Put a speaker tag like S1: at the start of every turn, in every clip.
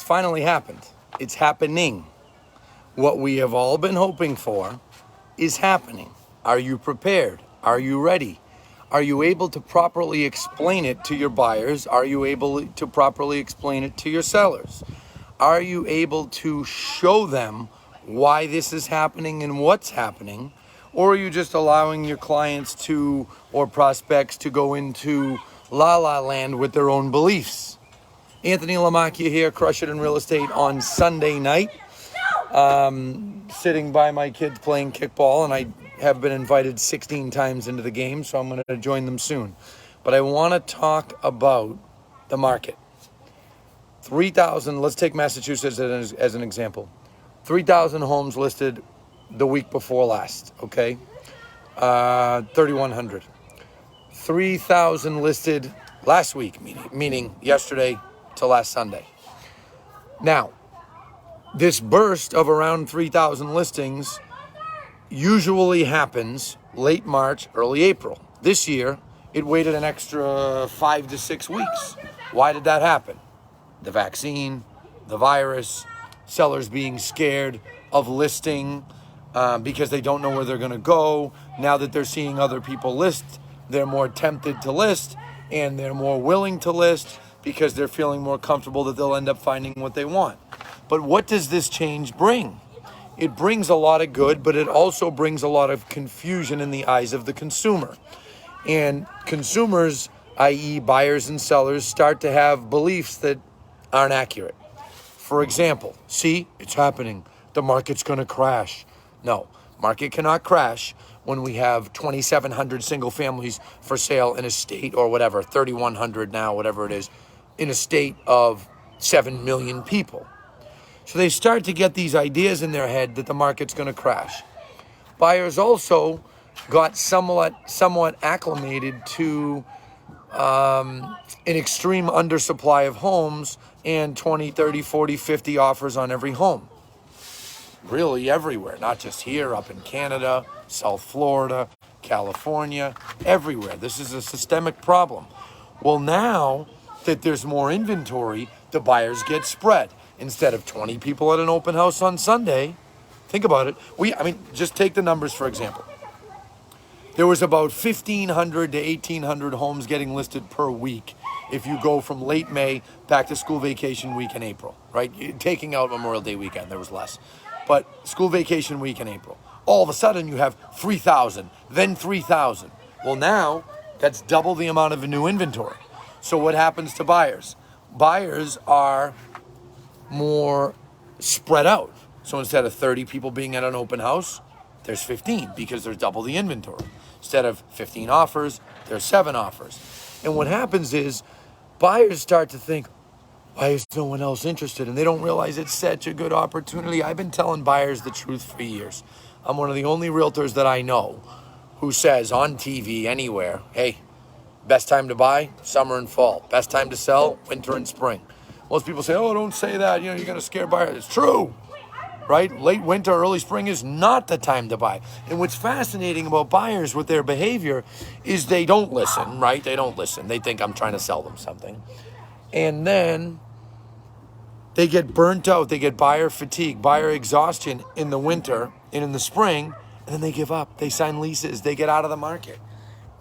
S1: finally happened. It's happening. What we have all been hoping for is happening. Are you prepared? Are you ready? Are you able to properly explain it to your buyers? Are you able to properly explain it to your sellers? Are you able to show them why this is happening and what's happening? Or are you just allowing your clients to, or prospects to go into la-la land with their own beliefs? Anthony Lamacchia here, Crush It in Real Estate on Sunday night. Sitting by my kids playing kickball, and I have been invited 16 times into the game, so I'm going to join them soon. But I want to talk about the market. 3,000, let's take Massachusetts as an example. 3,000 homes listed the week before last, okay? 3,100. 3,000 listed last week, meaning yesterday to last Sunday. Now, this burst of around 3,000 listings usually happens late March, early April. This year, it waited an extra 5 to 6 weeks. Why did that happen? The vaccine, the virus, sellers being scared of listing because they don't know where they're going to go. Now that they're seeing other people list, they're more tempted to list, and they're more willing to list because they're feeling more comfortable that they'll end up finding what they want. But what does this change bring? It brings a lot of good, but it also brings a lot of confusion in the eyes of the consumer. And consumers, i.e. buyers and sellers, start to have beliefs that aren't accurate. For example, see, it's happening. The market's going to crash. No, market cannot crash when we have 2,700 single families for sale in a state, or whatever, 3,100 now, whatever it is, in a state of 7 million people. So they start to get these ideas in their head that the market's going to crash. Buyers also got somewhat acclimated to an extreme undersupply of homes and 20, 30, 40, 50 offers on every home. Really everywhere, not just here, up in Canada, South Florida, California, everywhere. This is a systemic problem. Well, now that there's more inventory, the buyers get spread. Instead of 20 people at an open house on Sunday, think about it. Just take the numbers, for example. There was about 1,500 to 1,800 homes getting listed per week if you go from late May back to school vacation week in April, right? Taking out Memorial Day weekend, there was less. But school vacation week in April. All of a sudden, you have 3,000, then 3,000. Well, now, that's double the amount of new inventory. So what happens to buyers? Buyers are more spread out. So instead of 30 people being at an open house, there's 15 because there's double the inventory. Instead of 15 offers, there's 7 offers. And what happens is buyers start to think, why is no one else interested? And they don't realize it's such a good opportunity. I've been telling buyers the truth for years. I'm one of the only realtors that I know who says on TV, anywhere, hey, best time to buy, summer and fall. Best time to sell, winter and spring. Most people say, oh, don't say that. You're going to scare buyers. It's true, right? Late winter, early spring is not the time to buy. And what's fascinating about buyers with their behavior is they don't listen, right? They don't listen. They think I'm trying to sell them something. And then they get burnt out. They get buyer fatigue, buyer exhaustion in the winter and in the spring, and then they give up. They sign leases. They get out of the market.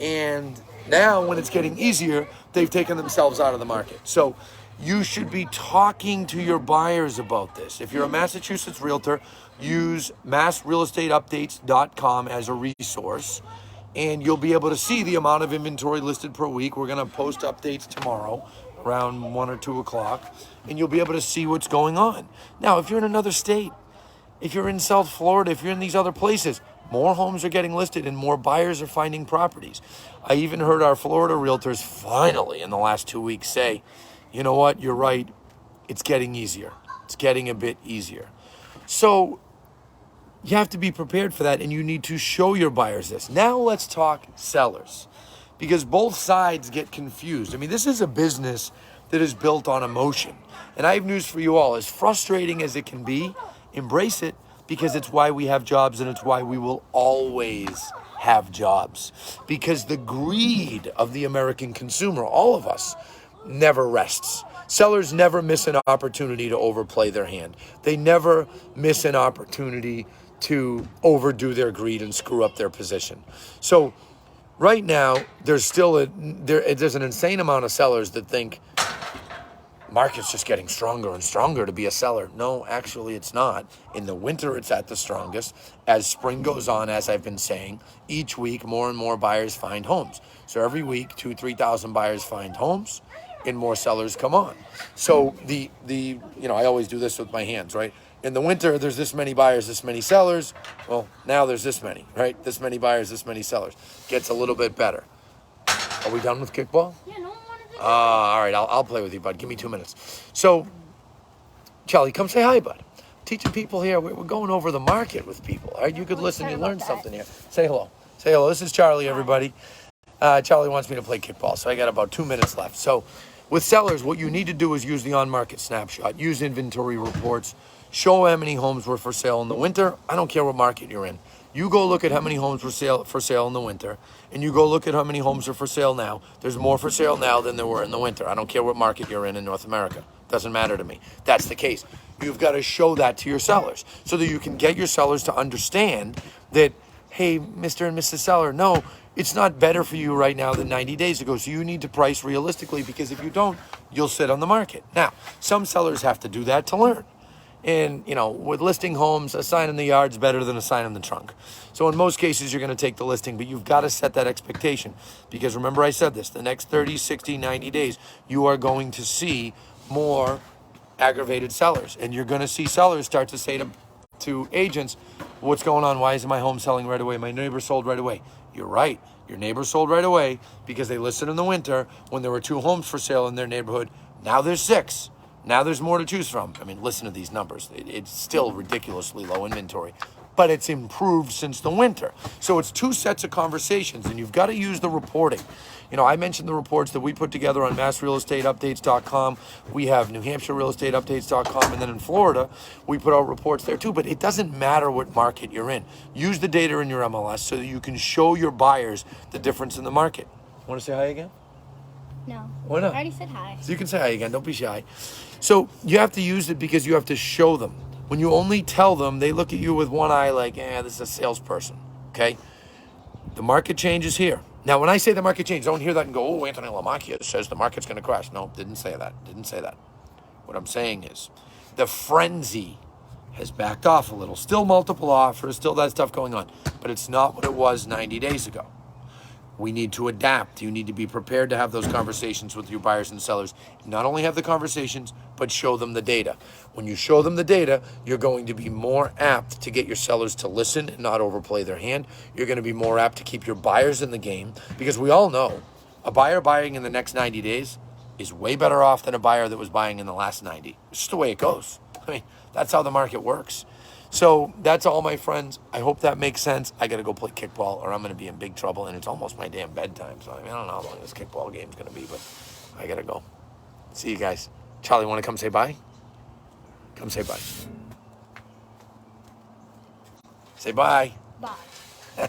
S1: And now when it's getting easier, they've taken themselves out of the market. So you should be talking to your buyers about this. If you're a Massachusetts realtor, use massrealestateupdates.com as a resource, and you'll be able to see the amount of inventory listed per week. We're going to post updates tomorrow around 1 or 2 o'clock, and you'll be able to see what's going on. Now, if you're in another state, if you're in South Florida, if you're in these other places, more homes are getting listed and more buyers are finding properties. I even heard our Florida realtors finally in the last 2 weeks say, you know what, you're right, it's getting easier. It's getting a bit easier. So you have to be prepared for that, and you need to show your buyers this. Now let's talk sellers, because both sides get confused. I mean, this is a business that is built on emotion. And I have news for you all. As frustrating as it can be, embrace it, because it's why we have jobs, and it's why we will always have jobs. Because the greed of the American consumer, all of us, never rests. Sellers never miss an opportunity to overplay their hand. They never miss an opportunity to overdo their greed and screw up their position. So right now, there's still there's an insane amount of sellers that think market's just getting stronger and stronger to be a seller. No, actually it's not. In the winter, it's at the strongest. As spring goes on, as I've been saying, each week more and more buyers find homes. So every week, 2,000-3,000 buyers find homes and more sellers come on. So I always do this with my hands, right? In the winter, there's this many buyers, this many sellers. Well, now there's this many, right? This many buyers, this many sellers. Gets a little bit better. Are we done with kickball?
S2: Yeah, no one wanted to.
S1: All right, I'll play with you, bud. Give me 2 minutes. So, Charlie, come say hi, bud. Teaching people here. We're going over the market with people. All right, you could listen. You learn something here. Say hello. Say hello. This is Charlie, everybody. Charlie wants me to play kickball, so I got about 2 minutes left. So, with sellers, what you need to do is use the on-market snapshot. Use inventory reports. Show how many homes were for sale in the winter. I don't care what market you're in. You go look at how many homes were for sale in the winter, and you go look at how many homes are for sale now. There's more for sale now than there were in the winter. I don't care what market you're in North America. Doesn't matter to me. That's the case. You've got to show that to your sellers so that you can get your sellers to understand that, hey, Mr. and Mrs. Seller, no, it's not better for you right now than 90 days ago. So you need to price realistically, because if you don't, you'll sit on the market. Now, some sellers have to do that to learn. And, with listing homes, a sign in the yard's better than a sign in the trunk. So in most cases, you're going to take the listing, but you've got to set that expectation. Because remember I said this, the next 30, 60, 90 days, you are going to see more aggravated sellers. And you're going to see sellers start to say to agents, what's going on? Why isn't my home selling right away? My neighbor sold right away. You're right. Your neighbor sold right away because they listed in the winter when there were 2 homes for sale in their neighborhood. Now there's 6. Now there's more to choose from. I mean, listen to these numbers. It's still ridiculously low inventory, but it's improved since the winter. So it's 2 sets of conversations, and you've got to use the reporting. I mentioned the reports that we put together on massrealestateupdates.com. We have New Hampshire realestateupdates.com, and then in Florida, we put out reports there too. But it doesn't matter what market you're in. Use the data in your MLS so that you can show your buyers the difference in the market. Want to say hi again?
S2: No.
S1: Why not?
S2: I already said hi.
S1: So you can say hi again. Don't be shy. So you have to use it because you have to show them. When you only tell them, they look at you with one eye like, this is a salesperson. Okay? The market changes here. Now, when I say the market changes, don't hear that and go, oh, Anthony Lamacchia says the market's going to crash. No, didn't say that. Didn't say that. What I'm saying is the frenzy has backed off a little. Still multiple offers, still that stuff going on. But it's not what it was 90 days ago. We need to adapt. You need to be prepared to have those conversations with your buyers and sellers. Not only have the conversations, but show them the data. When you show them the data, you're going to be more apt to get your sellers to listen and not overplay their hand. You're going to be more apt to keep your buyers in the game, because we all know a buyer buying in the next 90 days is way better off than a buyer that was buying in the last 90. It's just the way it goes. I mean, that's how the market works. So that's all, my friends. I hope that makes sense. I got to go play kickball or I'm going to be in big trouble, and it's almost my damn bedtime. So I don't know how long this kickball game's going to be, but I got to go. See you guys. Charlie, want to come say bye? Come say bye. Say bye.
S2: Bye.